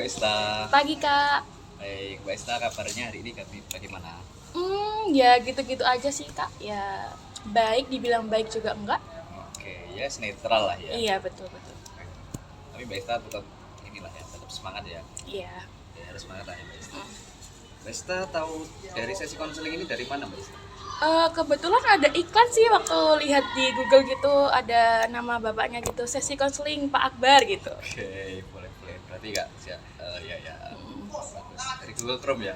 Mbak Ista. Pagi Kak. Baik, Mbak Ista kabarnya hari ini bagaimana? Ya gitu-gitu aja sih Kak. Ya baik, dibilang baik juga enggak. Oke, ya netral lah ya. Iya betul betul. Tapi Mbak Ista tetap inilah ya, tetap semangat ya. Iya. Ya harus semangat lah ya Mbak Ista. Mbak Ista tahu dari sesi konseling ini dari mana Mbak Ista? Kebetulan ada iklan sih waktu lihat di Google gitu, ada nama bapaknya gitu, sesi konseling Pak Akbar gitu. Oke, boleh boleh. Berarti nggak ya ya. Bagus. Dari Google Chrome ya.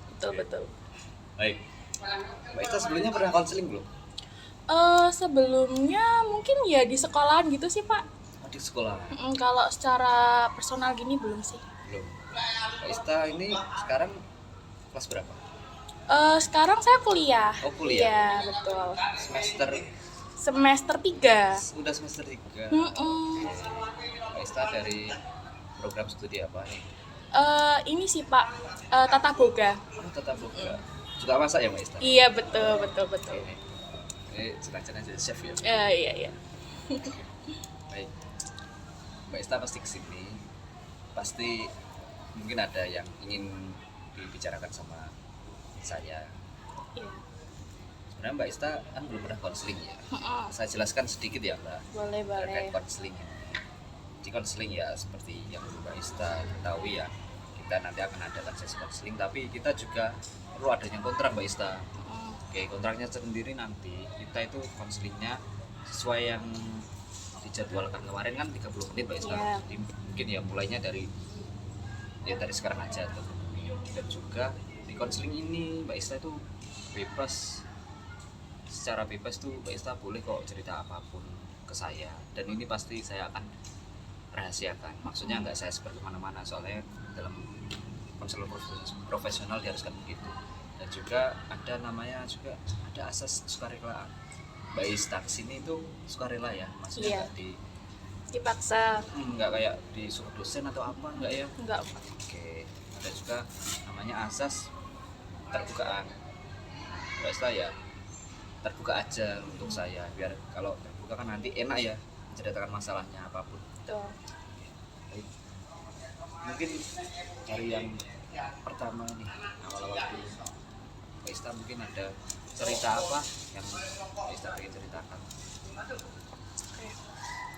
Betul Oke. betul. Baik. Mbak Ista sebelumnya pernah konseling belum? Sebelumnya mungkin ya di sekolahan gitu sih Pak. Oh, di sekolah. Kalau secara personal gini belum sih. Belum. Mbak Ista ini sekarang kelas berapa? Sekarang saya kuliah. Oh, kuliah. Iya betul. Semester Semester 3. udah semester 3. Mm-mm. Mbak Ista dari program studi apa nih? Ini sih Pak, Tata Boga. Oh, tetap buka. Suka masak ya Mbak Ista? Iya betul betul betul. Ini cita-cita jadi chef ya. Iya iya. Baik. Mbak Ista pasti kesini. Pasti mungkin ada yang ingin dibicarakan sama saya. Iya. Sebenarnya Mbak Ista kan belum pernah konseling ya. Heeh. Saya jelaskan sedikit ya Mbak Boleh terkait boleh. konseling ini. Di konseling ya seperti yang Mbak Ista ketahui ya, kita nanti akan adakan sesi konseling, tapi kita juga perlu adanya kontrak Mbak Ista. Oke, kontraknya sendiri nanti kita itu konselingnya sesuai yang dijadwalkan kemarin kan 30 menit Mbak Ista. Iya. Jadi mungkin ya mulainya dari sekarang aja 30 menit. Dan juga di konseling ini Mbak Ista itu bebas, secara bebas tuh Mbak Ista boleh kok cerita apapun ke saya, dan ini pasti saya akan rahasiakan. Maksudnya nggak saya seperti mana-mana, soalnya dalam konselor profesional diharuskan begitu. Dan juga ada namanya juga ada asas sukarelaan. Mbak Ista kesini itu sukarela ya, maksudnya Iya. Dipaksa. nggak kayak disuruh dosen atau apa, nggak ya. Enggak. Oke, ada juga namanya asas terbukaan. Mbak Ista ya terbuka aja untuk saya, biar kalau terbuka kan nanti enak ya menceritakan masalahnya apapun. Tuh. Baik. Mungkin dari yang pertama nih, awal-awal dulu Mbak Ista mungkin ada cerita apa yang Mbak Ista pengen ceritakan?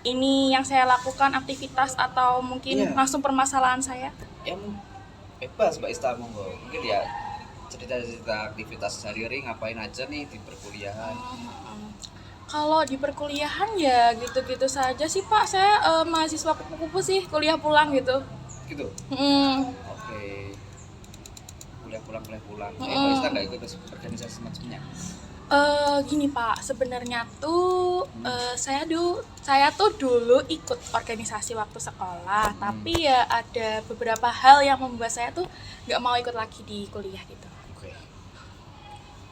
Ini yang saya lakukan aktivitas atau mungkin Iya. langsung permasalahan saya? Yang bebas Mbak Ista, monggo. Mungkin ya cerita-cerita aktivitas sehari-hari ngapain aja nih di perkuliahan. Kalau di perkuliahan ya gitu-gitu saja sih Pak. Saya mahasiswa kupu-kupu sih, kuliah pulang gitu. Gitu. Hmm. Oke. Kuliah pulang. Mbak Ista nggak ikut organisasi semacamnya? Gini Pak, sebenarnya tuh saya tuh dulu ikut organisasi waktu sekolah, tapi ya ada beberapa hal yang membuat saya tuh nggak mau ikut lagi di kuliah gitu. Oke.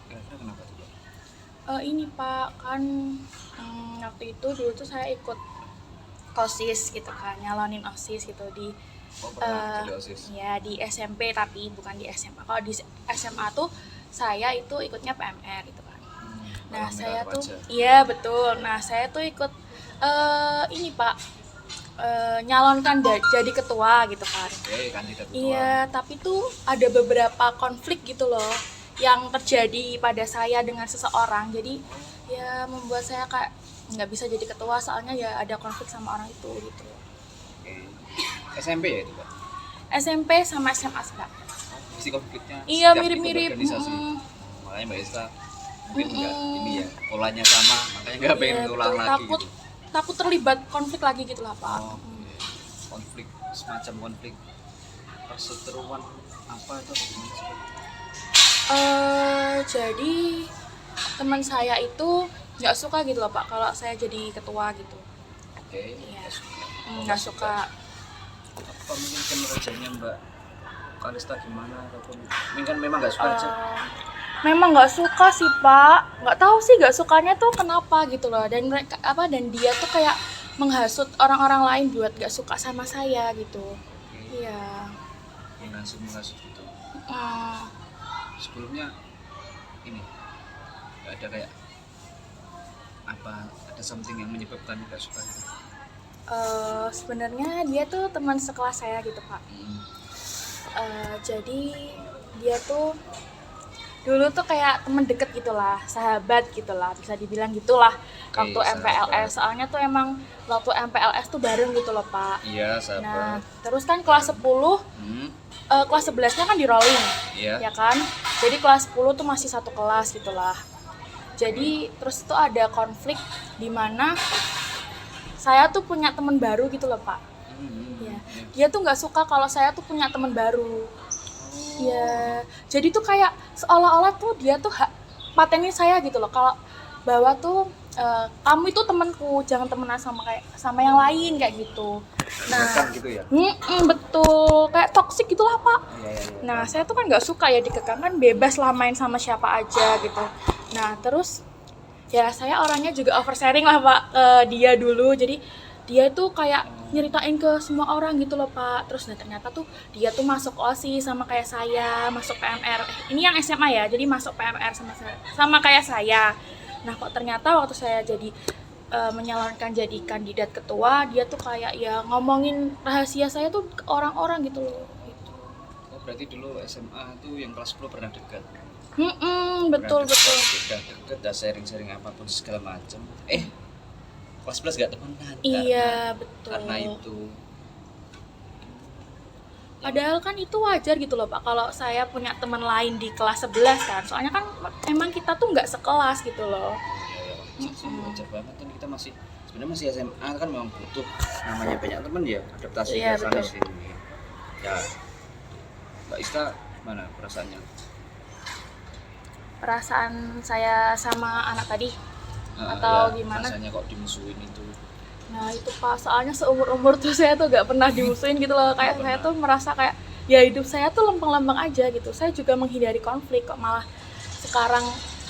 Kira-kira kenapa tuh, Mbak? Ini Pak, kan waktu itu dulu tuh saya ikut OSIS gitu kan, nyalonin OSIS gitu di Oh, pernah jadi OSIS. ya di SMP tapi bukan di SMA. Kalau di SMA tuh saya itu ikutnya PMR gitu kan. Nah, Palang saya Merah tuh Remaja. iya betul. Nah, saya tuh ikut ini Pak, nyalonkan jadi ketua gitu kan. Oke, kandidat ketua. Iya, tapi tuh ada beberapa konflik gitu loh yang terjadi pada saya dengan seseorang. Jadi ya membuat saya kayak nggak bisa jadi ketua soalnya ya ada konflik sama orang itu gitu. Oke. SMP ya itu, Pak? SMP sama SMA sih Kak. Mesti konfliknya Iya, setiap ikut mirip-mirip. organisasi. Makanya Mbak Esta mungkin nggak ini ya, polanya sama, makanya nggak pengen Iya, ulang betul. lagi takut gitu. takut terlibat konflik lagi gitu lah Pak. Oh, oke. Konflik, semacam konflik perseteruan apa itu atau gimana sih, Pak? Jadi teman saya itu nggak suka gitu loh Pak kalau saya jadi ketua gitu. Oke. Iya. Oh, Nggak suka. Apa mungkin kinerjanya Mbak Kalista gimana, ataupun mungkin kan memang nggak suka aja? Memang nggak suka sih Pak, nggak tahu sih nggak sukanya tuh kenapa gitu loh. Dan mereka dan dia tuh kayak menghasut orang-orang lain buat nggak suka sama saya gitu. Oke. Iya. Menghasut gitu. Mm, Sebelumnya ini nggak ada kayak apa, ada something yang menyebabkan nggak suka gitu? Sebenarnya dia tuh teman sekelas saya gitu Pak. Jadi dia tuh dulu tuh kayak temen deket gitulah, sahabat gitulah, bisa dibilang gitulah. Oke, Waktu MPLS, sahabat. soalnya tuh emang waktu MPLS tuh bareng gitu loh Pak. Iya, Nah, sahabat. terus kan kelas 10, Hmm, kelas 11-nya kan di rolling, iya. ya kan? Jadi kelas 10 tuh masih satu kelas gitulah. Jadi terus tuh ada konflik di mana saya tuh punya teman baru gitu loh Pak. Ya, dia tuh nggak suka kalau saya tuh punya teman baru. Ya, jadi tuh kayak seolah-olah tuh dia tuh patenin saya gitu loh. Kalau bahwa tuh kamu itu temanku, jangan temenan sama yang lain kayak gitu. Nah, Menekan gitu ya. betul, kayak toksik gitulah Pak. Iya, iya, iya. Nah, saya tuh kan nggak suka ya dikekang, kan bebas lah main sama siapa aja gitu. Nah, terus ya saya orangnya juga oversharing lah Pak ke dia dulu. Jadi dia tuh kayak nyeritain ke semua orang gitu loh Pak. Terus nah ternyata tuh dia tuh masuk OSIS sama kayak saya, masuk PMR. Ini yang SMA ya, jadi masuk PMR sama kayak saya. Nah kok ternyata waktu saya jadi menyalonkan jadi kandidat ketua, dia tuh kayak ya ngomongin rahasia saya tuh ke orang-orang gitu loh. Gitu. Oh, berarti dulu SMA tuh yang kelas 10 pernah dekat. Betul Pernah betul. dekat, udah deket, udah sharing-sharing apapun segala macam. Kelas 11 gak temenan. Iya, betul. Karena itu. Padahal kan itu wajar gitu loh Pak, kalau saya punya teman lain di kelas 11 kan. Soalnya kan emang kita tuh nggak sekelas gitu loh. Ya, wajar banget kan kita masih sebenarnya masih SMA kan memang butuh namanya banyak teman ya, adaptasi Iya, biasanya betul. sih. Ya, Mbak Ista mana perasaannya? Perasaan saya sama anak tadi atau gimana? Rasanya kok dimusuhin itu. Nah itu Pak, soalnya seumur-umur tuh saya tuh gak pernah dimusuhin gitu loh. Kayak saya tuh merasa kayak ya hidup saya tuh lempeng-lempeng aja gitu. Saya juga menghindari konflik, kok malah sekarang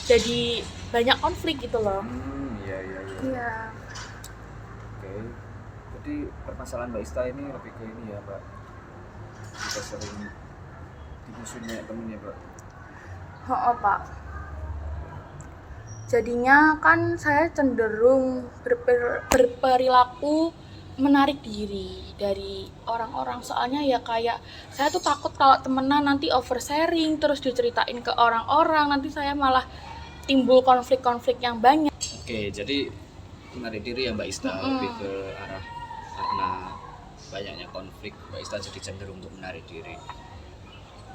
jadi banyak konflik gitu loh. Iya, iya, iya. Iya. Oke. Jadi permasalahan Mbak Ista ini lebih ke ini ya, Mbak. Kita sering dimusuhin banyak temen ya, Mbak. Oh Pak. Jadinya kan saya cenderung berperilaku menarik diri dari orang-orang. Soalnya ya kayak saya tuh takut kalau temenan nanti oversharing terus diceritain ke orang-orang, nanti saya malah timbul konflik-konflik yang banyak. Oke, jadi menarik diri ya Mbak Ista lebih ke arah karena banyaknya konflik Mbak Ista jadi cenderung untuk menarik diri.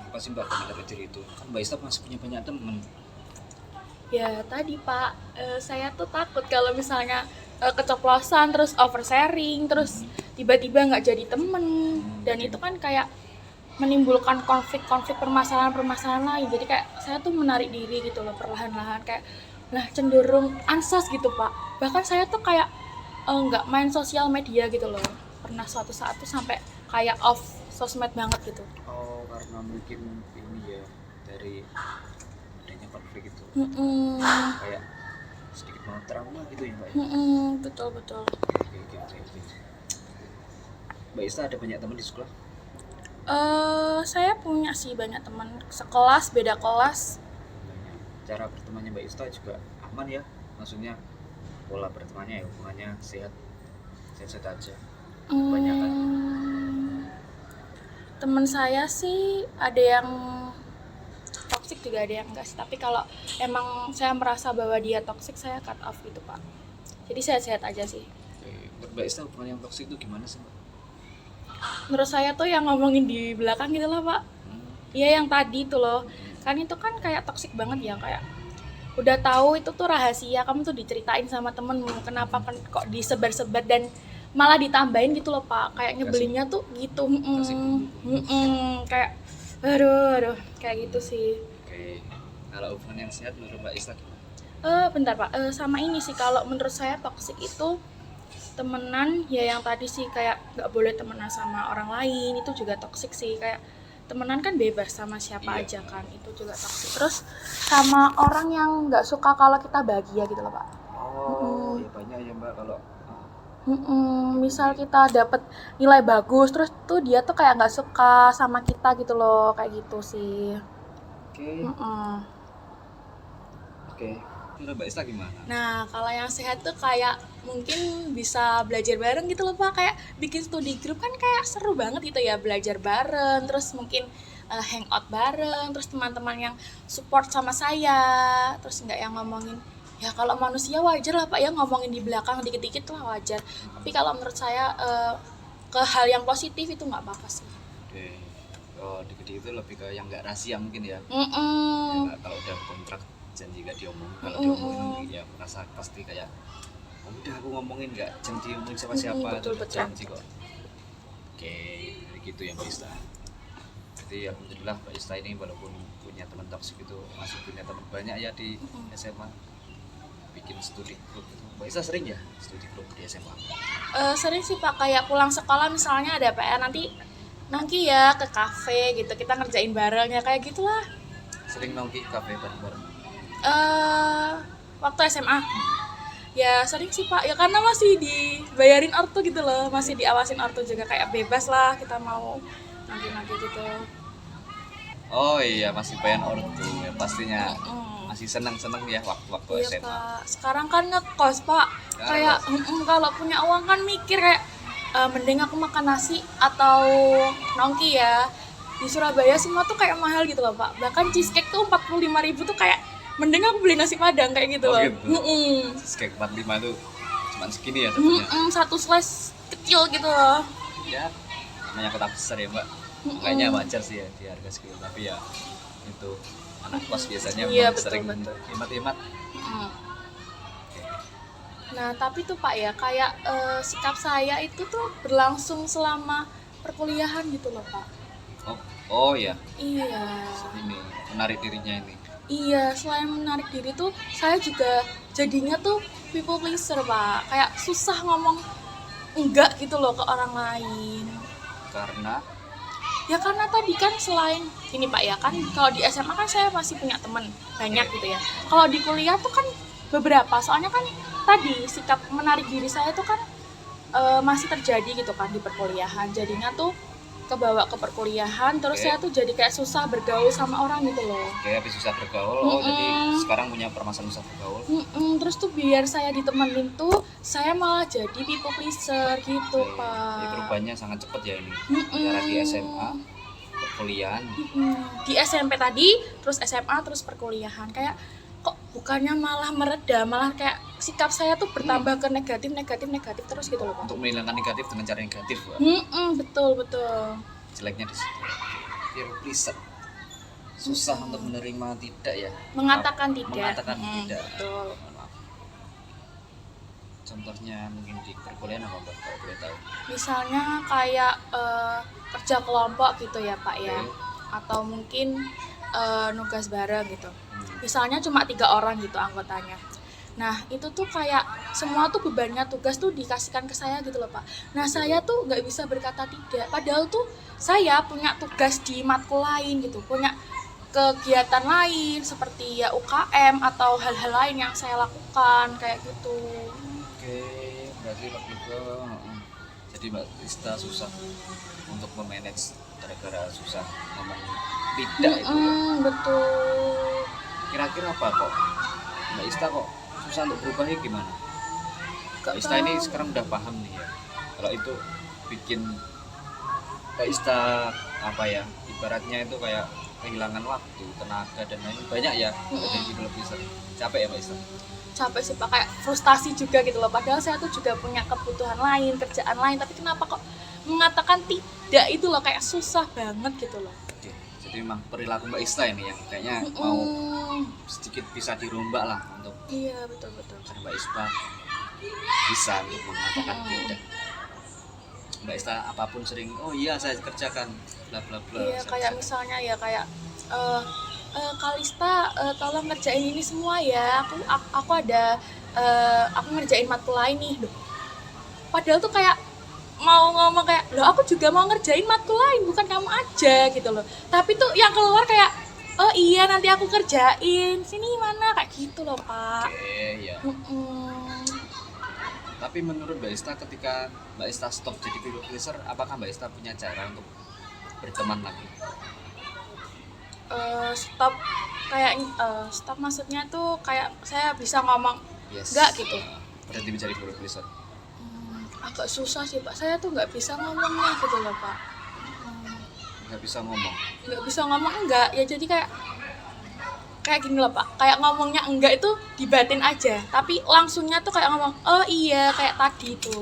Apa sih Mbak menarik diri itu? Kan Mbak Ista masih punya banyak teman. Ya tadi Pak, saya tuh takut kalau misalnya keceplosan terus oversharing terus tiba-tiba nggak jadi temen, dan itu kan kayak menimbulkan konflik-konflik permasalahan-permasalahan lain. Jadi kayak saya tuh menarik diri gitu loh perlahan-lahan, kayak cenderung ansos gitu Pak. Bahkan saya tuh kayak nggak main sosial media gitu loh. Pernah suatu saat tuh sampai kayak off sosmed banget gitu. Oh, karena mungkin ini ya dari adanya konflik itu kayak sedikit mau trauma gitu ya Mbak. Betul betul. Oke. Mbak Ista ada banyak teman di sekolah? Saya punya sih banyak teman sekelas, beda kelas. Banyak. Cara bertemannya Mbak Ista juga aman ya? Maksudnya pola bertemannya ya hubungannya sehat aja. Kebanyakan. Temen saya sih ada yang toksik juga ada yang enggak sih. Tapi kalau emang saya merasa bahwa dia toksik, saya cut off gitu Pak. Jadi sehat-sehat aja sih. Menurut Mbak Ista hubungan yang toksik itu gimana sih Mbak? Menurut saya tuh yang ngomongin di belakang gitu lah Pak. Iya yang tadi tuh loh. Kan itu kan kayak toksik banget ya, kayak udah tahu itu tuh rahasia, kamu tuh diceritain sama temenmu, kenapa kan kok disebar-sebar dan malah ditambahin gitu loh Pak. Kayak nyebelinnya tuh gitu. Kayak aduh kayak gitu sih. Oke. Kalau hubungan yang sehat menurut Mbak Ista gimana? Bentar Pak, sama ini sih, kalau menurut saya toksik itu temenan ya yang tadi sih, kayak nggak boleh temenan sama orang lain, itu juga toksik sih. Kayak temenan kan bebas sama siapa aja kan, itu juga toksik. Terus sama orang yang nggak suka kalau kita bahagia gitu loh Pak. Oh, ya banyak ya Mbak kalau Misal kita dapet nilai bagus terus tuh dia tuh kayak nggak suka sama kita gitu loh, kayak gitu sih. Oke. Oke. Menurut Mbak Ista gimana? Nah, kalau yang sehat tuh kayak mungkin bisa belajar bareng gitu loh Pak. Kayak bikin studi grup kan kayak seru banget gitu ya, belajar bareng, terus mungkin hangout bareng, terus teman-teman yang support sama saya, terus nggak yang ngomongin ya kalau manusia wajar lah Pak ya ngomongin di belakang dikit-dikit lah wajar. Tapi kalau menurut saya ke hal yang positif itu nggak apa-apa sih. Oke. Oh, dikit itu lebih ke yang nggak rahasia mungkin ya. Mm-mm. Ya, kalau udah kontrak janji nggak diomongin, kalau Mm-mm. diomongin ya merasa pasti kayak oh, udah aku ngomongin nggak janji diomongin sama siapa, Betul, udah betul. janji kok. Oke, jadi gitu ya Mbak Ista. Jadi alhamdulillah Mbak Ista ini walaupun punya teman toksik itu masih punya teman banyak ya di SMA, bikin studi grup itu. Mbak Ista sering ya studi grup di SMA? Sering sih Pak, kayak pulang sekolah misalnya ada PR nanti ya ke kafe gitu, kita ngerjain bareng ya kayak gitulah. Sering nongki kafe bareng-bareng? eh Waktu SMA ya sering sih Pak, ya karena masih dibayarin ortu gitu loh, masih diawasin ortu juga, kayak bebas lah kita mau nanti gitu. Oh iya, masih bayar ortu ya pastinya. Mm. Masih senang-senang ya waktu-waktu Iya SMA. Pak, sekarang kan ngekos Pak, Ya, kayak kalau punya uang kan mikir kayak mending aku makan nasi atau nongki ya. Di Surabaya semua tuh kayak mahal gitu loh Pak, bahkan cheesecake tuh 45.000 tuh kayak mending aku beli nasi padang kayak gitu Oh loh. gitu. Mm-mm. Skek 45 tuh cuman segini ya satunya. Satu slice kecil gitu loh. Ya, namanya kota besar ya Mbak. Makanya wajar sih ya di harga segitu. Tapi ya itu anak kos biasanya Iya, memang sering betul. hemat-hemat. Mm. Nah tapi tuh Pak ya kayak sikap saya itu tuh berlangsung selama perkuliahan gitu loh Pak. Oh, oh ya, Iya. ini menarik dirinya ini. Iya, selain menarik diri tuh saya juga jadinya tuh people pleaser Pak. Kayak susah ngomong enggak gitu loh ke orang lain. Karena Ya karena tadi kan selain ini Pak ya kan kalau di SMA kan saya masih punya teman banyak gitu ya. Kalau di kuliah tuh kan beberapa, soalnya kan tadi sikap menarik diri saya tuh kan masih terjadi gitu kan di perkuliahan. Jadinya tuh kebawa ke perkuliahan, terus Oke. saya tuh jadi kayak susah bergaul sama orang gitu loh. kayak habis susah bergaul, oh jadi sekarang punya permasalahan susah bergaul. Terus tuh biar saya ditemenin tuh saya malah jadi people pleaser gitu Oke. Jadi Pak. perubahannya sangat cepat ya ini. Antara di SMA, perkuliahan. Di SMP tadi, terus SMA, terus perkuliahan, kayak kok bukannya malah mereda, malah kayak sikap saya tuh bertambah ke negatif terus gitu loh Pak. Untuk menghilangkan negatif dengan cara negatif, Mbak. Betul. Jeleknya di situ. People pleaser. Susah untuk menerima tidak ya. Mengatakan tidak. Mengatakan tidak. Betul. Mohon maaf. Contohnya mungkin di perkuliahan apa Mbak, kalau boleh tahu? Misalnya kayak kerja kelompok gitu ya Pak ya, Oke. atau mungkin nugas bareng gitu. Misalnya cuma 3 orang gitu anggotanya. Nah itu tuh kayak semua tuh bebannya tugas tuh dikasihkan ke saya gitu loh Pak. Nah saya tuh nggak bisa berkata tidak. Padahal tuh saya punya tugas di matkul lain gitu, punya kegiatan lain seperti ya UKM atau hal-hal lain yang saya lakukan kayak gitu. Oke, berarti lebih ke jadi Mbak Ista susah untuk memanage gara-gara susah ngomong tidak itu ya. Betul. Kira-kira apa kok Mbak Ista kok susah untuk berubahnya gimana? Mbak Ista ini sekarang udah paham nih ya. Kalau itu bikin Mbak Ista apa ya? Ibaratnya itu kayak kehilangan waktu, tenaga dan lain banyak ya. Jadi people pleaser. Capek ya Mbak Ista? Capek sih Pak, kayak frustasi juga gitu loh. Padahal saya tuh juga punya kebutuhan lain, kerjaan lain, tapi kenapa kok mengatakan tidak itu loh, kayak susah banget gitu loh. Oke, jadi memang perilaku Mbak Ista ini yang kayaknya mau sedikit bisa dirombak lah untuk Iya betul. agar Mbak Ista bisa untuk mengatakan tidak. Mbak Ista apapun sering, oh iya saya kerjakan, bla bla bla. Iya saya kayak kerjakan. misalnya ya kayak Kalista tolong ngerjain ini semua ya. Aku ada aku ngerjain matkul lain nih. Duh. Padahal tuh kayak mau ngomong kayak, loh aku juga mau ngerjain matkul lain, bukan kamu aja gitu loh. Tapi tuh yang keluar kayak, oh iya nanti aku kerjain, sini mana kayak gitu loh Pak. Oke, ya. Tapi menurut Mbak Ista ketika Mbak Ista stop jadi people pleaser, apakah Mbak Ista punya cara untuk berteman lagi? Stop kayak stop maksudnya tuh kayak saya bisa ngomong Yes. enggak gitu. Berarti menjadi people pleaser. Agak susah sih Pak, saya tuh nggak bisa ngomongnya gitu loh Pak. Nggak bisa ngomong. Nggak bisa ngomong enggak ya, jadi kayak gini loh Pak, kayak ngomongnya enggak itu dibatin aja, tapi langsungnya tuh kayak ngomong oh iya kayak tadi itu.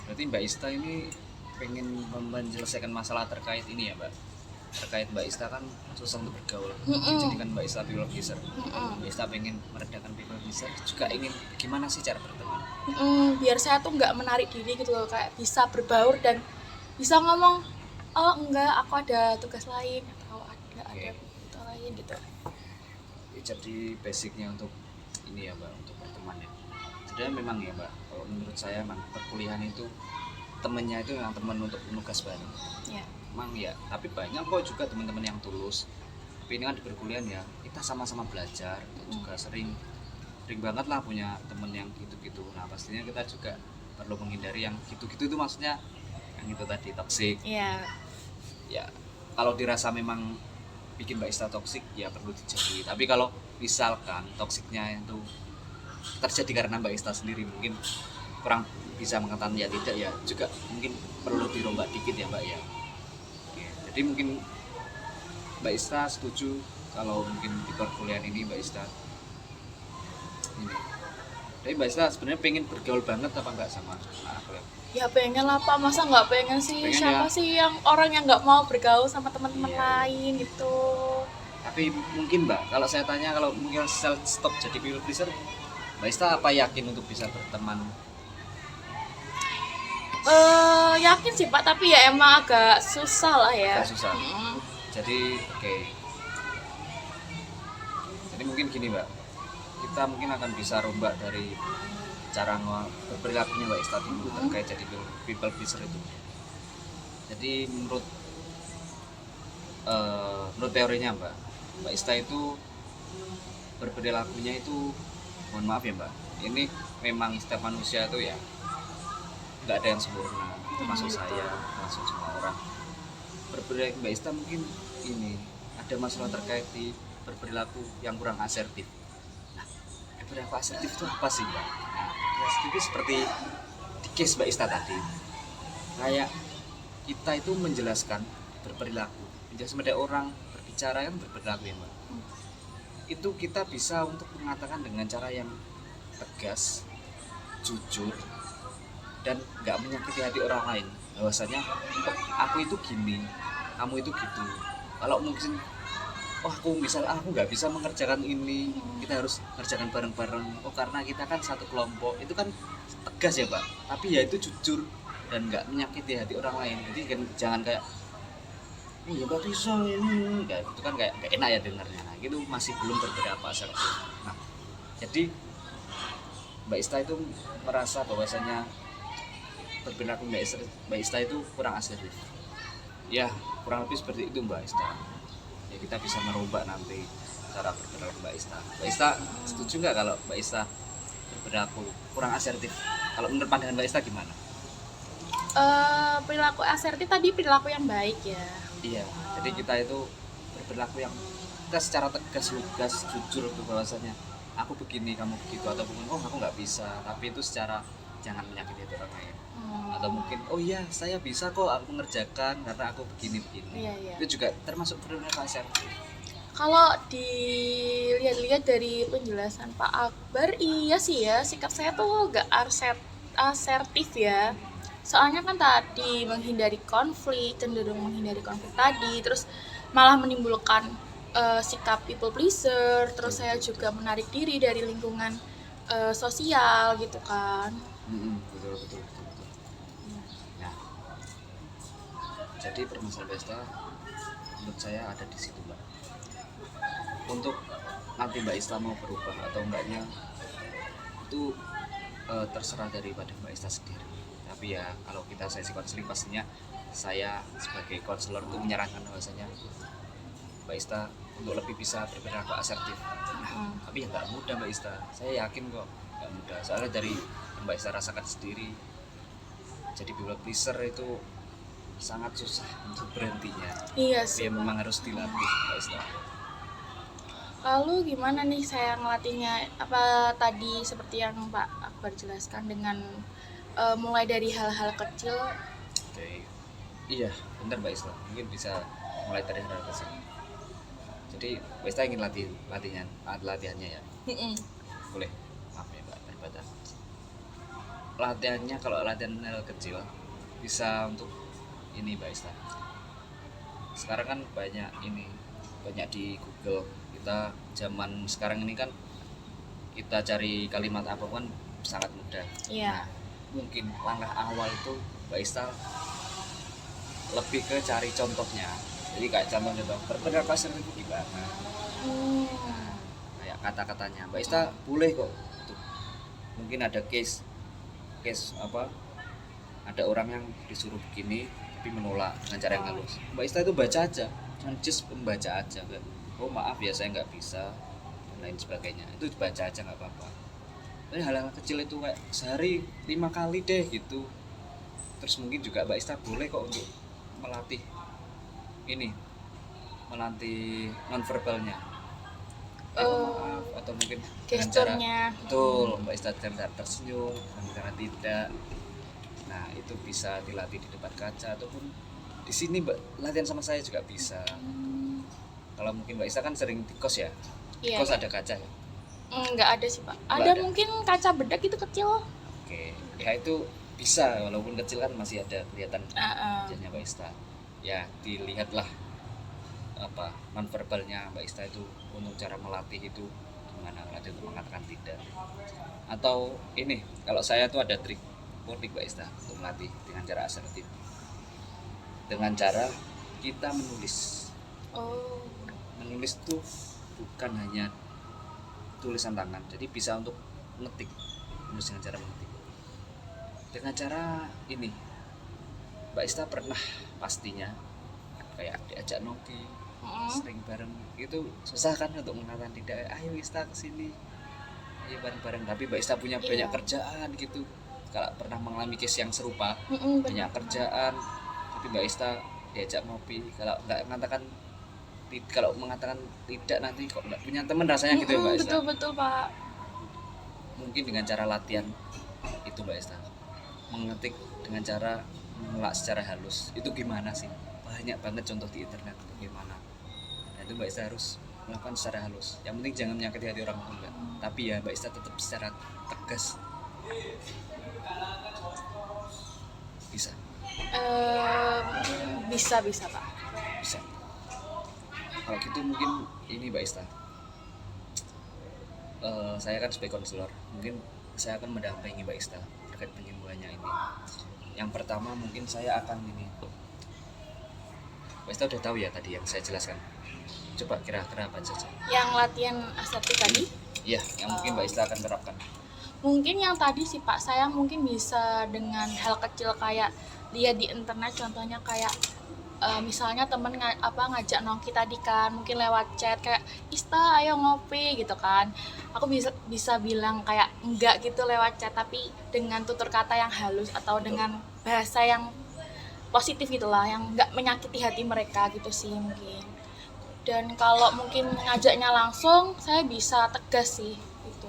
Berarti Mbak Ista ini pengen menyelesaikan masalah terkait ini ya Mbak, terkait Mbak Ista kan susah untuk bergaul, dijadikan Mbak Ista people pleaser. Mbak Ista pengen meredakan people pleaser, juga ingin gimana sih cara berteman. Biar saya tuh nggak menarik diri gitu loh, kayak bisa berbaur dan bisa ngomong oh enggak aku ada tugas lain atau ada itu lain gitu. Jadi basicnya untuk ini ya Mbak, untuk berteman ya. Sebenarnya memang ya Mbak, kalau menurut saya memang perkuliahan itu temennya itu yang teman untuk nugas bareng. Ya. Emang ya, tapi banyak kok juga teman-teman yang tulus. Tapi ini kan di perkuliahan ya, kita sama-sama belajar, kita juga sering banget lah punya temen yang gitu-gitu. Nah pastinya kita juga perlu menghindari yang gitu-gitu, itu maksudnya yang itu tadi toksik. Iya. Ya kalau dirasa memang bikin Mbak Ista toksik ya perlu dijauhi. Tapi kalau misalkan toksiknya itu terjadi karena Mbak Ista sendiri mungkin kurang bisa mengatakan ya tidak, ya juga mungkin perlu dirombak dikit ya Mbak ya. Oke, jadi mungkin Mbak Ista setuju kalau mungkin di perkuliahan ini Mbak Ista ini. Tapi Mbak Ista sebenarnya pengen bergaul banget apa enggak sama anak kuliah? Ya pengen lah Pak, masa nggak pengen sih? Pengen Siapa ya? sih yang orang yang nggak mau bergaul sama teman-teman Iya. lain gitu. Tapi mungkin Mbak, kalau saya tanya kalau mungkin self stop jadi people pleaser, Mbak Ista apa yakin untuk bisa berteman? Yakin sih Pak, tapi ya emang agak susah lah ya. Agak susah. Jadi oke. Jadi mungkin gini Mbak, kita mungkin akan bisa rombak dari cara berperilakunya Mbak Ista dulu terkait jadi people pleaser itu. Jadi menurut teorinya Mbak Ista itu berperilakunya itu, mohon maaf ya Mbak, ini memang setiap manusia itu ya nggak ada yang sempurna, termasuk saya, termasuk semua orang. Berperilaku Mbak Ista mungkin ini ada masalah terkait di berperilaku yang kurang asertif. Nah, berperilaku asertif itu apa sih Mbak? Nah, asertif itu seperti di case Mbak Ista tadi, kayak kita itu menjelaskan berperilaku, menjelaskan pada orang berbicara kan berperilaku ya Mbak. Itu kita bisa untuk mengatakan dengan cara yang tegas, jujur, dan nggak menyakiti hati orang lain. Bahwasanya oh, aku itu gini, kamu itu gitu. Kalau mungkin aku nggak bisa mengerjakan ini, kita harus kerjakan bareng-bareng. Oh karena kita kan satu kelompok, itu kan tegas ya Pak. Tapi ya itu jujur dan nggak menyakiti hati orang lain. Jadi kan jangan kayak oh ya nggak bisa ini, kayak itu kan kayak nggak enak ya dengarnya. Nah itu masih belum beberapa asertif. Nah jadi Mbak Ista itu merasa bahwasanya berperilaku Mbak Ista itu kurang asertif. Ya kurang lebih seperti itu Mbak Ista. Ya kita bisa merubah nanti cara berperilaku Mbak Ista. Mbak Ista setuju nggak kalau Mbak Ista berperilaku kurang asertif? Kalau menurut pandangan Mbak Ista gimana? Perilaku asertif tadi perilaku yang baik ya. Iya, jadi kita itu berperilaku yang kita secara tegas, lugas, jujur tuh bahwasanya aku begini, kamu begitu, atau mungkin oh aku nggak bisa, tapi itu secara jangan menyakiti orang lain. Atau mungkin oh iya saya bisa kok aku mengerjakan karena aku begini. Iya. Itu juga termasuk perilaku asertif. Kalau dilihat-lihat dari penjelasan Pak Akbar, iya sih ya, sikap saya tuh gak asertif ya. Soalnya kan tadi menghindari konflik, cenderung menghindari konflik tadi, terus malah menimbulkan sikap people pleaser, terus saya juga menarik diri dari lingkungan sosial gitu kan. Betul. Nah, jadi permasalahan Besta menurut saya ada di situ Mbak. Untuk nanti Mbak Ista mau berubah atau enggaknya itu terserah daripada Mbak Ista sendiri. Tapi ya kalau kita sesi konseling pastinya saya sebagai konselor itu menyarankan bahwasanya Mbak Ista untuk lebih bisa berperilaku asertif. Nah, tapi ya nggak mudah Mbak Ista. Saya yakin kok nggak mudah. Soalnya dari yang Mbak Ista rasakan sendiri, jadi people pleaser itu sangat susah untuk berhentinya. Iya Ya sih Pak. memang harus dilatih Mbak Ista. Lalu gimana nih saya ngelatihnya? Apa tadi seperti yang Pak Akbar jelaskan dengan mulai dari hal-hal kecil? Oke. Iya, benar Mbak Ista. Mungkin bisa mulai dari hal kecil. Jadi Mbak Ista ingin latihannya ya. Mm-mm. Boleh. Maaf ya Mbak, terbatas. Latihannya kalau latihan hal kecil bisa untuk ini Mbak Ista. Sekarang kan banyak di Google. Kita zaman sekarang ini kan kita cari kalimat apapun sangat mudah. Iya. Nah, mungkin langkah awal itu Mbak Ista lebih ke cari contohnya. Jadi kayak contoh berpendapat pasar itu gimana, Hmm. kayak kata-katanya Mbak Ista boleh kok tuh. Mungkin ada case apa, ada orang yang disuruh begini tapi menolak dengan cara yang halus. Mbak Ista itu baca aja, cuman just membaca aja kan. Oh maaf ya saya nggak bisa dan lain sebagainya, itu baca aja nggak apa-apa. Tapi hal-hal kecil itu kayak sehari 5 kali deh gitu. Terus mungkin juga Mbak Ista boleh kok untuk melatih nonverbalnya. Maaf, atau mungkin dengan cara Gesturnya. betul Mbak Ista dengan cara tersenyum, dengan cara tidak. Nah itu bisa dilatih di depan kaca ataupun di sini Mbak, latihan sama saya juga bisa. Kalau mungkin Mbak Ista kan sering di kos ya, di Iya. kos ada kaca ya. Nggak ada sih Pak. Nggak Ada ada. mungkin kaca bedak itu kecil. Oke, ya itu bisa walaupun kecil kan masih ada kelihatan Ah, wajahnya Mbak Ista. Ya dilihatlah apa nonverbalnya Mbak Ista itu untuk cara melatih itu gimana, melatih untuk mengatakan tidak. Atau ini kalau saya tuh ada teknik Mbak Ista untuk melatih dengan cara asertif, dengan cara kita menulis. Oh. Menulis tuh bukan hanya tulisan tangan, jadi bisa untuk ngetik, menulis dengan cara mengetik, dengan cara ini Mbak Ista pernah pastinya kayak diajak noki sering bareng, itu susah kan untuk mengatakan tidak. Ayo Ista kesini, ayo bareng-bareng, tapi Mbak Ista punya banyak Iya. kerjaan gitu. Kalau pernah mengalami case yang serupa, Benar. banyak kerjaan tapi Mbak Ista diajak ngopi, kalau mengatakan tidak nanti kok nggak punya teman rasanya gitu ya Mbak Ista. Betul Pak. Mungkin dengan cara latihan itu Mbak Esta mengetik dengan cara mengelak secara halus itu gimana sih, banyak banget contoh di internet bagaimana. Nah itu Mbak Esta harus melakukan secara halus, yang penting jangan menyakiti hati orang tua, tapi ya Mbak Esta tetap secara tegas. Bisa Bisa Pak. bisa kalau gitu mungkin ini Mbak Esta, saya kan sebagai konselor, mungkin saya akan mendampingi Mbak Ista terkait penyembuhannya ini. Yang pertama mungkin saya akan ini, Mbak Ista udah tahu ya tadi yang saya jelaskan, coba kira-kira apa saja. Yang latihan asertif tadi? Iya, yang mungkin Mbak Ista akan terapkan. Mungkin yang tadi sih Pak, saya mungkin bisa dengan hal kecil kayak lihat di internet, contohnya kayak misalnya temen ngajak nongki tadi kan, mungkin lewat chat kayak Ista ayo ngopi gitu kan, aku bisa bilang kayak enggak gitu lewat chat, tapi dengan tutur kata yang halus atau dengan bahasa yang positif gitulah, yang enggak menyakiti hati mereka gitu sih mungkin. Dan kalau mungkin ngajaknya langsung, saya bisa tegas sih gitu.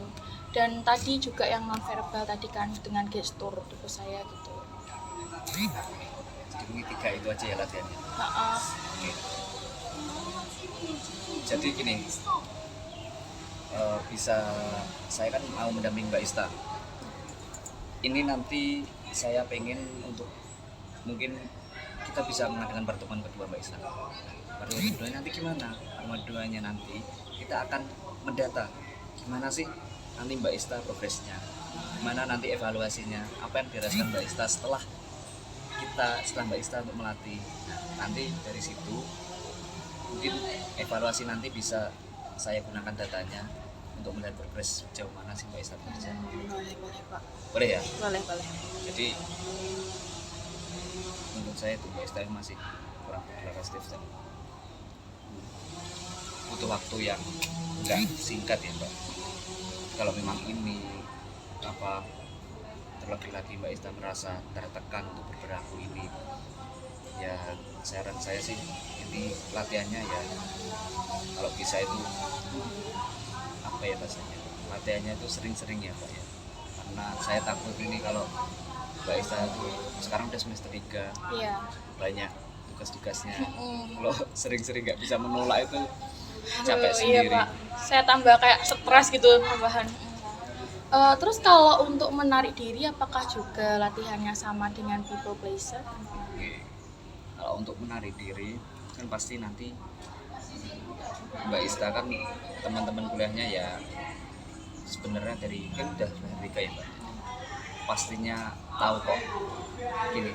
Dan tadi juga yang nonverbal tadi kan dengan gestur tubuh saya gitu. Jadi mungkin 3 itu aja ya latihannya. Heeh. Oke. Jadi gini, bisa, saya kan mau mendampingi Mbak Ista. Ini nanti saya pengen untuk mungkin kita bisa mengadakan pertemuan kedua Mbak Ista. Pertemuan kedua nanti gimana? Pertemuan keduanya nanti kita akan mendata gimana sih nanti Mbak Ista progresnya, gimana nanti evaluasinya, apa yang dirasakan Mbak Ista setelah Mbak Ista untuk melatih. Nah, nanti dari situ mungkin evaluasi nanti bisa saya gunakan datanya untuk melihat progres sejauh mana sih Mbak Ista bekerja. Boleh Pak. Boleh ya? Boleh. Jadi menurut saya itu Mbak Ista masih kurang progresif dan butuh waktu yang enggak singkat ya Mbak. Kalau memang ini terlebih lagi Mbak Ista merasa tertekan untuk berperilaku ini, ya saran saya sih ini latihannya ya kalau bisa itu apa ya bahasanya, latihannya itu sering-sering ya Pak ya, karena saya takut ini kalau Mbak Ista itu sekarang udah semester 3 Iya. banyak tugas-tugasnya, Mm. kalau sering-sering nggak bisa menolak itu capek Iya sendiri. Pak, saya tambah kayak stres gitu tambahan. Terus kalau untuk menarik diri, apakah juga latihannya sama dengan people pleaser? Oke. Kalau untuk menarik diri kan pasti nanti Mbak Ista kan teman-teman kuliahnya ya sebenarnya dari kan udah Merdeka ya Mbak, pastinya tahu kok gini,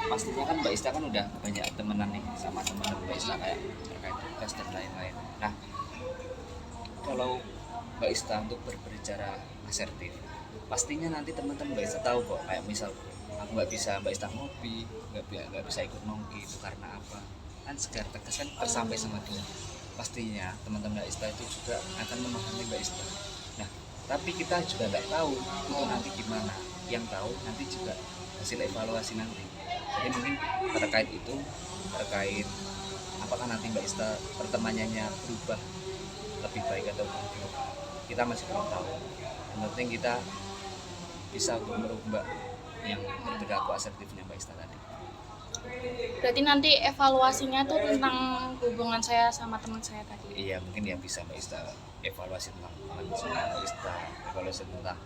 pastinya kan Mbak Ista kan udah banyak temenan nih sama teman Mbak Ista kayak terkait tugas dan lain-lain. Nah kalau Mbak Ista untuk berbicara asertif, pastinya nanti teman-teman Mbak Ista tahu kok, kayak misal aku nggak bisa Mbak Ista ngopi, nggak bisa ikut nongki itu karena apa, kan secara tegas kan tersampai sama dia, pastinya teman-teman Mbak Ista itu juga akan memahami Mbak Ista. Nah tapi kita juga nggak tahu itu nanti gimana, yang tahu nanti juga hasil evaluasi nanti. Jadi mungkin terkait itu, terkait apakah nanti Mbak Ista pertemanannya berubah lebih baik atau buruk, kita masih belum tahu. Yang penting kita bisa untuk merubah yang berperilaku asertifnya Mbak Ista tadi. Berarti nanti evaluasinya tuh tentang hubungan saya sama teman saya tadi. Iya mungkin ya bisa Mbak Ista evaluasi tentang hubungan sama Mbak Ista, evaluasi tentang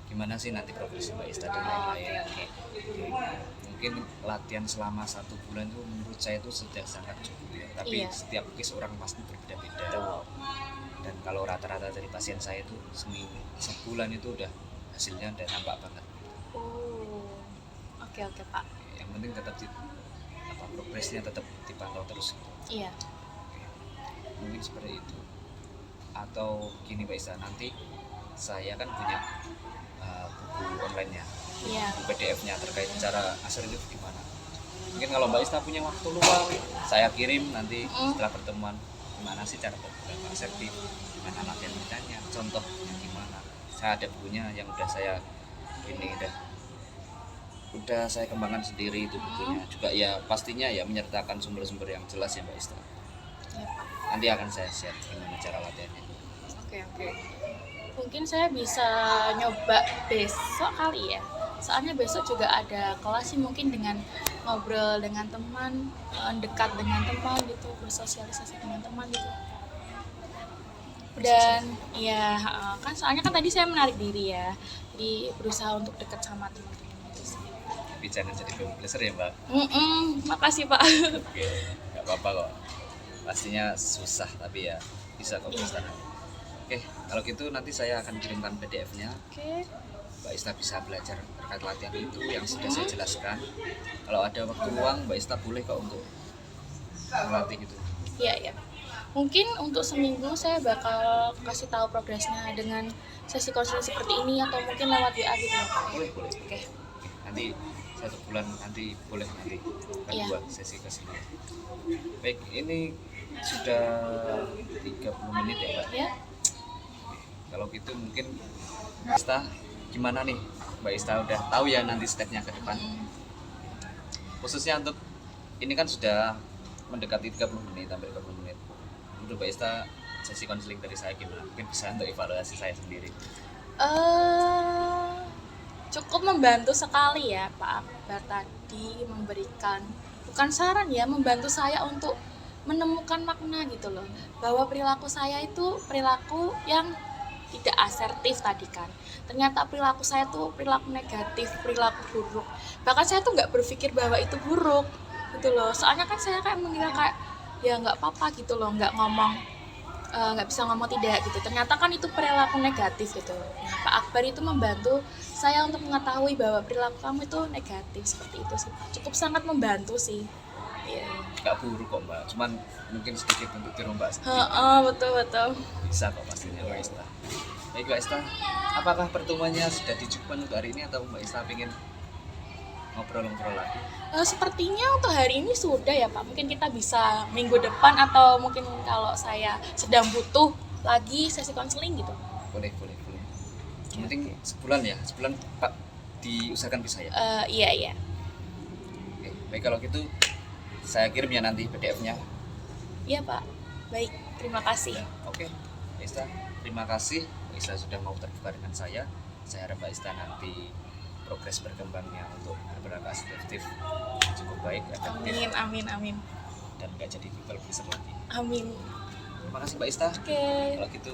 gimana sih nanti progresi Mbak Ista dan lain-lain. Oke. Mungkin latihan selama 1 bulan itu menurut saya itu sudah sangat cukup ya. Tapi Iya. setiap case orang pasti berbeda-beda. Dan kalau rata-rata dari pasien saya itu sebulan itu udah hasilnya udah nampak banget. Oh. Oke Pak. Yang penting tetap progresnya tetap dipantau terus gitu. Iya. Mungkin seperti itu. Atau gini Mbak Ista, nanti saya kan punya buku online-nya, Iya. buku PDF-nya terkait cara asertif gimana. Mungkin kalau Mbak Ista punya waktu luang, saya kirim nanti setelah pertemuan gimana sih cara berperilaku asertif, gimana latihan bacanya, contohnya gimana. Saya ada bukunya yang udah saya ini udah saya kembangkan sendiri itu bukunya. Juga ya pastinya ya menyertakan sumber-sumber yang jelas ya Mbak Ista. Iya Pak. Nanti akan saya share gimana cara latihannya. Oke. Mungkin saya bisa nyoba besok kali ya. Soalnya besok juga ada kelas sih, mungkin dengan ngobrol dengan teman, dekat dengan teman gitu, bersosialisasi dengan teman gitu. Dan ya kan soalnya kan tadi saya menarik diri ya. Jadi berusaha untuk dekat sama teman-teman gitu sih. Tapi jangan jadi people pleaser ya Mbak. Makasih Pak. Oke, nggak apa-apa kok. Pastinya susah tapi ya bisa kok Mbak Ista. Oke, kalau gitu nanti saya akan kirimkan PDF-nya. Oke. Mbak Ista bisa belajar terkait latihan itu yang sudah saya jelaskan. Kalau ada waktu luang, Mbak Ista boleh kok untuk melatih gitu. Iya. Mungkin untuk seminggu saya bakal kasih tahu progresnya dengan sesi konseling seperti ini atau mungkin lewat WA gitu ya Pak. Boleh. Oke. Nanti 1 bulan nanti boleh nanti kan Iya. 2 sesi ke sini. Baik, ini sudah 30 menit ya Mbak. Ya. Kalau gitu mungkin Mbak Ista gimana nih? Mbak Ista udah tahu ya nanti stepnya ke depan. Khususnya untuk ini kan sudah mendekati 30 menit sampai 30 menit. Menurut Mbak Ista sesi konseling dari saya gimana? Mungkin bisa untuk evaluasi saya sendiri. Cukup membantu sekali ya Pak Akbar tadi memberikan bukan saran ya, membantu saya untuk menemukan makna gitu loh, bahwa perilaku saya itu perilaku yang tidak asertif tadi kan. Ternyata perilaku saya tuh perilaku negatif, perilaku buruk. Bahkan saya tuh nggak berpikir bahwa itu buruk gitu loh. Soalnya kan saya kayak mengira kayak ya nggak apa-apa gitu loh, nggak bisa ngomong tidak gitu. Ternyata kan itu perilaku negatif gitu. Nah, Pak Akbar itu membantu saya untuk mengetahui bahwa perilaku kamu itu negatif seperti itu sih. Cukup sangat membantu sih. Iya. Gak buruk kok Mbak, cuman mungkin sedikit untuk dirombak sedikit. Betul. Bisa kok pastinya Mbak Ista. Baik Mbak Ista, apakah pertemuannya sudah dicukupkan untuk hari ini atau Mbak Ista ingin ngobrol-ngobrol lagi? Sepertinya untuk hari ini sudah ya Pak. Mungkin kita bisa minggu depan atau mungkin kalau saya sedang butuh lagi sesi konseling gitu. Boleh. Yang penting sebulan ya, sebulan Pak diusahakan bisa ya. Iya. Oke. Baik, kalau gitu saya kirim ya nanti PDF-nya. Iya Pak, baik, terima kasih. Ya, oke. Mbak Ista, terima kasih Mbak Ista sudah mau terbuka dengan saya. Saya harap Mbak Ista nanti progres berkembangnya untuk berprestasi aktif cukup baik, efektif, Amin, amin, amin. dan nggak jadi people pleaser lagi. Amin. Terima kasih Mbak Ista. Oke. Kalau gitu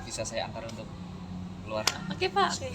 bisa saya antar untuk keluar. Oke Pak, oke.